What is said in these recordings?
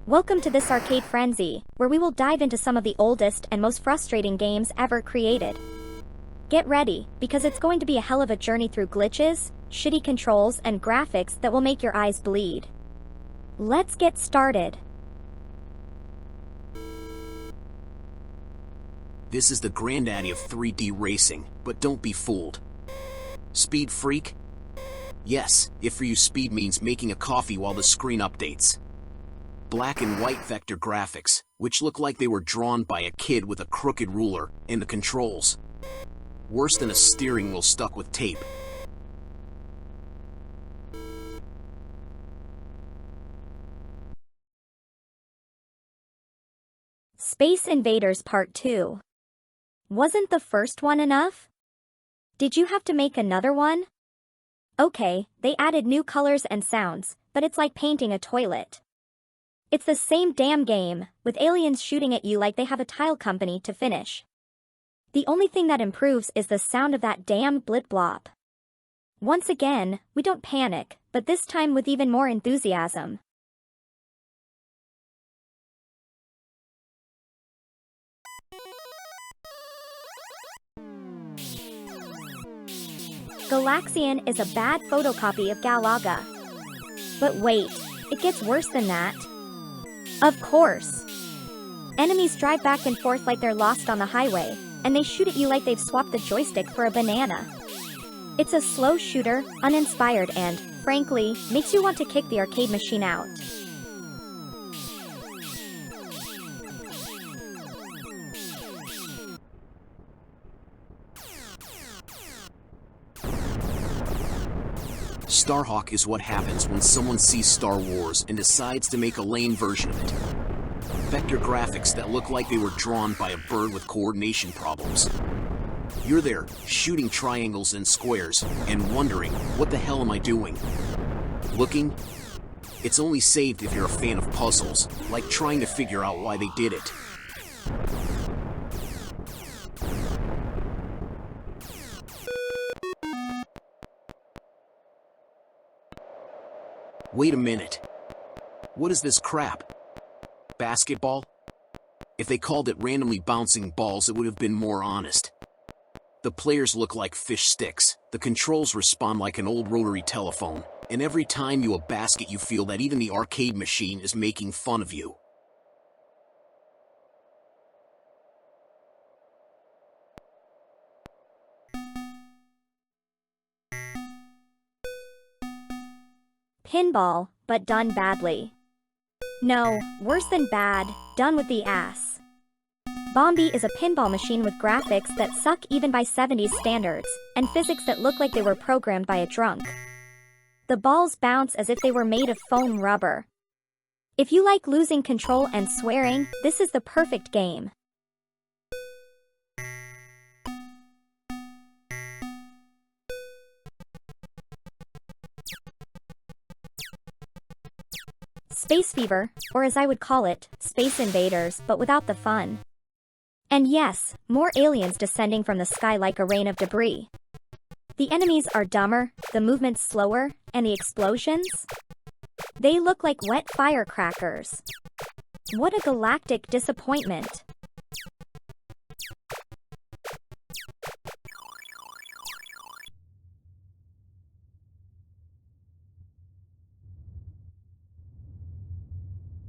Welcome to this arcade frenzy, where we will dive into some of the oldest and most frustrating games ever created. Get ready, because it's going to be a hell of a journey through glitches, shitty controls, and graphics that will make your eyes bleed. Let's get started. This is the granddaddy of 3D racing, but don't be fooled. Speed freak? Yes, if for you speed means making a coffee while the screen updates. Black and white vector graphics, which look like they were drawn by a kid with a crooked ruler, and the controls. Worse than a steering wheel stuck with tape. Space Invaders Part 2. Wasn't the first one enough? Did you have to make another one? Okay, they added new colors and sounds, but it's like painting a toilet. It's the same damn game, with aliens shooting at you like they have a tile company to finish. The only thing that improves is the sound of that damn blit-blop. Once again, we don't panic, but this time with even more enthusiasm. Galaxian is a bad photocopy of Galaga. But wait, it gets worse than that. Of course. Enemies drive back and forth like they're lost on the highway, and they shoot at you like they've swapped the joystick for a banana. It's a slow shooter, uninspired and, frankly, makes you want to kick the arcade machine out. Starhawk is what happens when someone sees Star Wars and decides to make a lame version of it. Vector graphics that look like they were drawn by a bird with coordination problems. You're there, shooting triangles and squares, and wondering, what the hell am I doing? Looking? It's only saved if you're a fan of puzzles, like trying to figure out why they did it. Wait a minute. What is this crap? Basketball? If they called it randomly bouncing balls, it would have been more honest. The players look like fish sticks, the controls respond like an old rotary telephone, and every time you a basket you feel that even the arcade machine is making fun of you. Pinball, but done badly. No, worse than bad, done with the ass. Bombi is a pinball machine with graphics that suck even by 70s standards, and physics that look like they were programmed by a drunk. The balls bounce as if they were made of foam rubber. If you like losing control and swearing, this is the perfect game. Space Fever, or as I would call it, Space Invaders, but without the fun. And yes, more aliens descending from the sky like a rain of debris. The enemies are dumber, the movements slower, and the explosions? They look like wet firecrackers. What a galactic disappointment.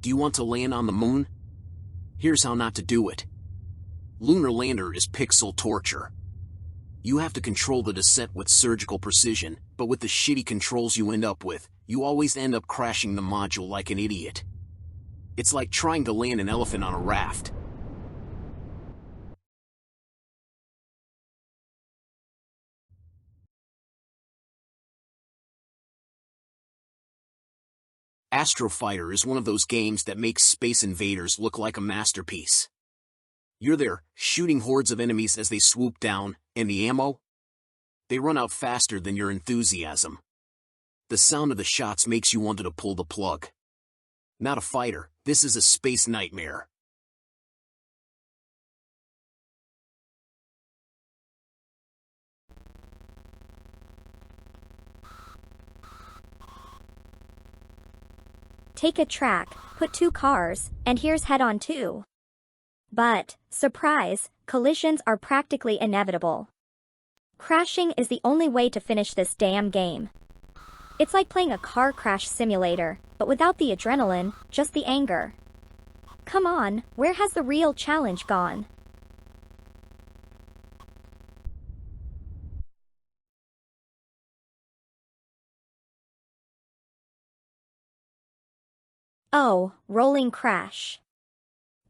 Do you want to land on the moon? Here's how not to do it. Lunar Lander is pixel torture. You have to control the descent with surgical precision, but with the shitty controls you end up with, you always end up crashing the module like an idiot. It's like trying to land an elephant on a raft. Astro Fighter is one of those games that makes Space Invaders look like a masterpiece. You're there, shooting hordes of enemies as they swoop down, and the ammo? They run out faster than your enthusiasm. The sound of the shots makes you want to pull the plug. Not a fighter, this is a space nightmare. Take a track, put two cars, and here's head-on 2. But, surprise, collisions are practically inevitable. Crashing is the only way to finish this damn game. It's like playing a car crash simulator, but without the adrenaline, just the anger. Come on, where has the real challenge gone? Oh, Rolling Crash.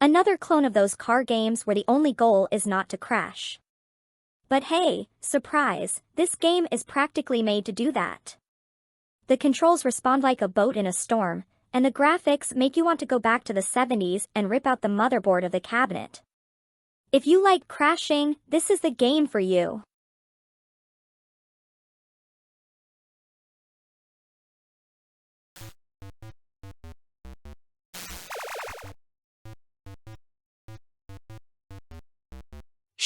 Another clone of those car games where the only goal is not to crash. But hey, surprise, this game is practically made to do that. The controls respond like a boat in a storm, and the graphics make you want to go back to the 70s and rip out the motherboard of the cabinet. If you like crashing, this is the game for you.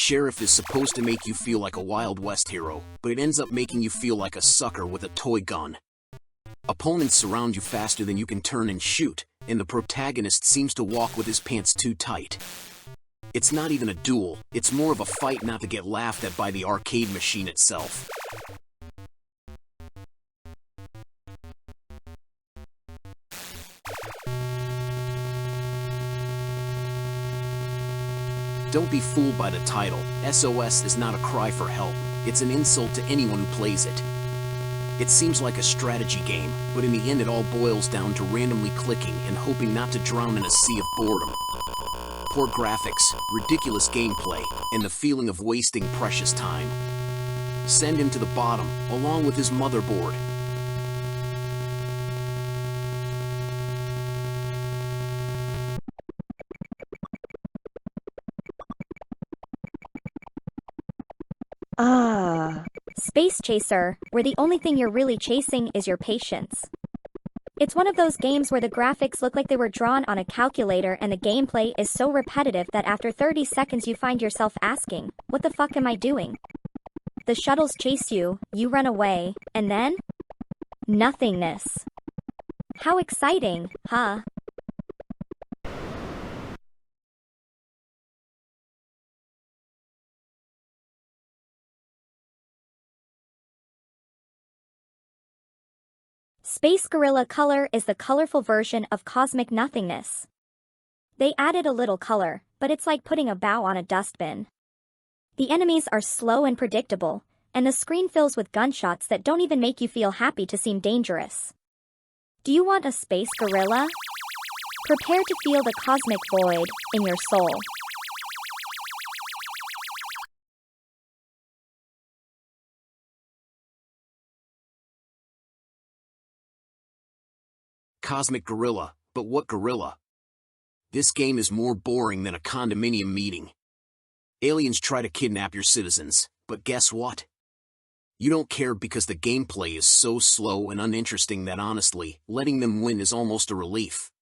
Sheriff is supposed to make you feel like a Wild West hero, but it ends up making you feel like a sucker with a toy gun. Opponents surround you faster than you can turn and shoot, and the protagonist seems to walk with his pants too tight. It's not even a duel, it's more of a fight not to get laughed at by the arcade machine itself. Don't be fooled by the title. SOS is not a cry for help, it's an insult to anyone who plays it. It seems like a strategy game, but in the end it all boils down to randomly clicking and hoping not to drown in a sea of boredom. Poor graphics, ridiculous gameplay, and the feeling of wasting precious time. Send him to the bottom, along with his motherboard. Space Chaser, where the only thing you're really chasing is your patience. It's one of those games where the graphics look like they were drawn on a calculator and the gameplay is so repetitive that after 30 seconds you find yourself asking, what the fuck am I doing? The shuttles chase you, you run away, and then? Nothingness. How exciting, huh? Space Gorilla Color is the colorful version of Cosmic Nothingness. They added a little color, but it's like putting a bow on a dustbin. The enemies are slow and predictable, and the screen fills with gunshots that don't even make you feel happy to seem dangerous. Do you want a space gorilla? Prepare to feel the cosmic void in your soul. Cosmic Gorilla, but what gorilla? This game is more boring than a condominium meeting. Aliens try to kidnap your citizens, but guess what? You don't care because the gameplay is so slow and uninteresting that honestly, letting them win is almost a relief.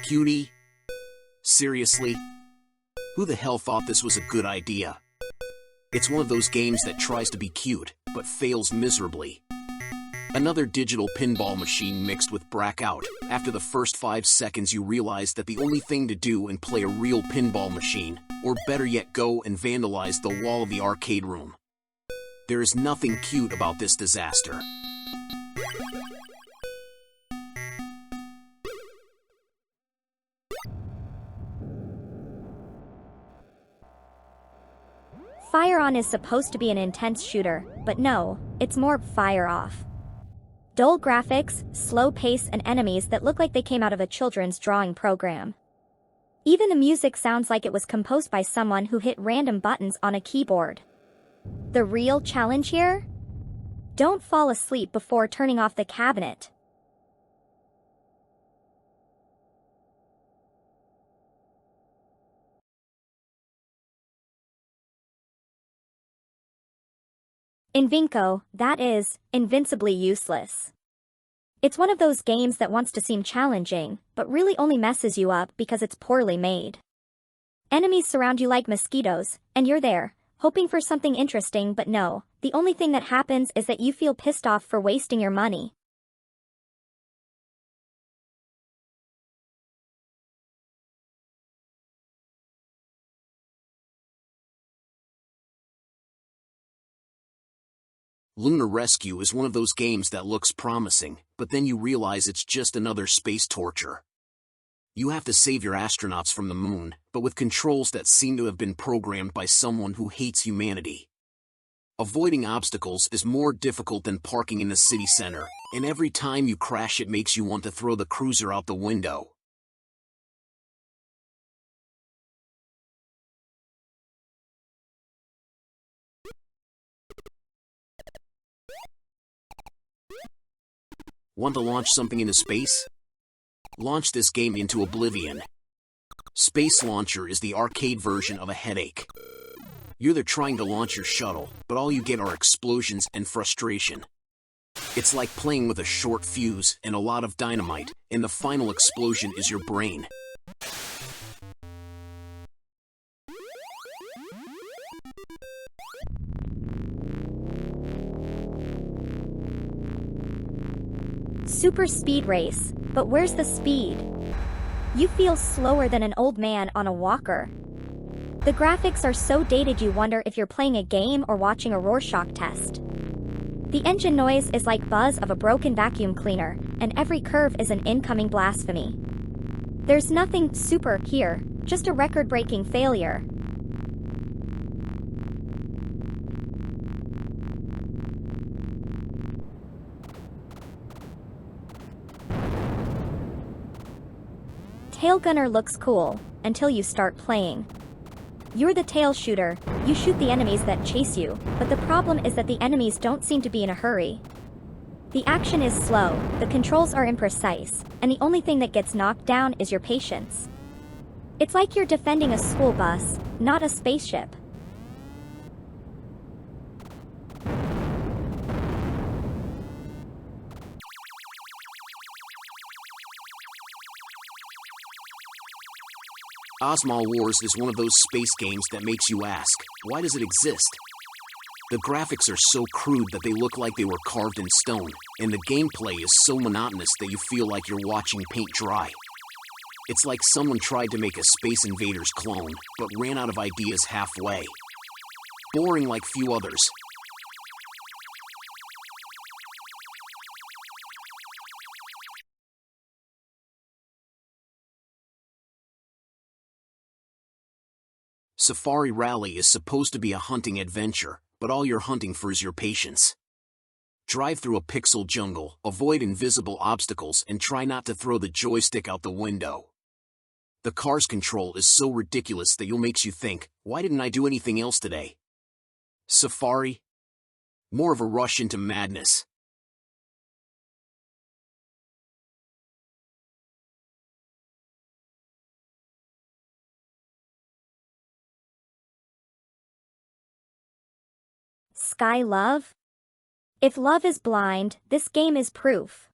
Cutie? Seriously? Who the hell thought this was a good idea? It's one of those games that tries to be cute, but fails miserably. Another digital pinball machine mixed with Brackout. After the first 5 seconds you realize that the only thing to do and play a real pinball machine, or better yet go and vandalize the wall of the arcade room. There is nothing cute about this disaster. Fire On is supposed to be an intense shooter, but no, it's more Fire Off. Dull graphics, slow pace, and enemies that look like they came out of a children's drawing program. Even the music sounds like it was composed by someone who hit random buttons on a keyboard. The real challenge here? Don't fall asleep before turning off the cabinet. Invinco, that is, invincibly useless. It's one of those games that wants to seem challenging, but really only messes you up because it's poorly made. Enemies surround you like mosquitoes, and you're there, hoping for something interesting, but no, the only thing that happens is that you feel pissed off for wasting your money. Lunar Rescue is one of those games that looks promising, but then you realize it's just another space torture. You have to save your astronauts from the moon, but with controls that seem to have been programmed by someone who hates humanity. Avoiding obstacles is more difficult than parking in the city center, and every time you crash it makes you want to throw the cruiser out the window. Want to launch something into space? Launch this game into oblivion. Space Launcher is the arcade version of a headache. You're there trying to launch your shuttle, but all you get are explosions and frustration. It's like playing with a short fuse and a lot of dynamite, and the final explosion is your brain. Super speed race, but where's the speed? You feel slower than an old man on a walker. The graphics are so dated you wonder if you're playing a game or watching a Rorschach test. The engine noise is like buzz of a broken vacuum cleaner, and every curve is an incoming blasphemy. There's nothing super here, just a record-breaking failure. Tail Gunner looks cool, until you start playing. You're the tail shooter, you shoot the enemies that chase you, but the problem is that the enemies don't seem to be in a hurry. The action is slow, the controls are imprecise, and the only thing that gets knocked down is your patience. It's like you're defending a school bus, not a spaceship. Osmol Wars is one of those space games that makes you ask, why does it exist? The graphics are so crude that they look like they were carved in stone, and the gameplay is so monotonous that you feel like you're watching paint dry. It's like someone tried to make a Space Invaders clone, but ran out of ideas halfway. Boring like few others. Safari Rally is supposed to be a hunting adventure, but all you're hunting for is your patience. Drive through a pixel jungle, avoid invisible obstacles, and try not to throw the joystick out the window. The car's control is so ridiculous that it makes you think, why didn't I do anything else today? Safari? More of a rush into madness. Sky Love? If love is blind, this game is proof.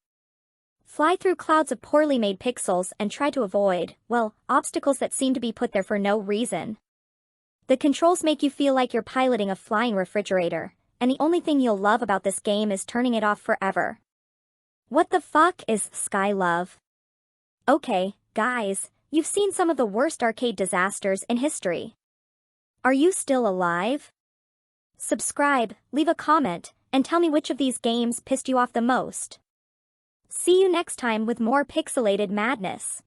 Fly through clouds of poorly made pixels and try to avoid, well, obstacles that seem to be put there for no reason. The controls make you feel like you're piloting a flying refrigerator, and the only thing you'll love about this game is turning it off forever. What the fuck is Sky Love? Okay, guys, you've seen some of the worst arcade disasters in history. Are you still alive? Subscribe, leave a comment, and tell me which of these games pissed you off the most. See you next time with more pixelated madness.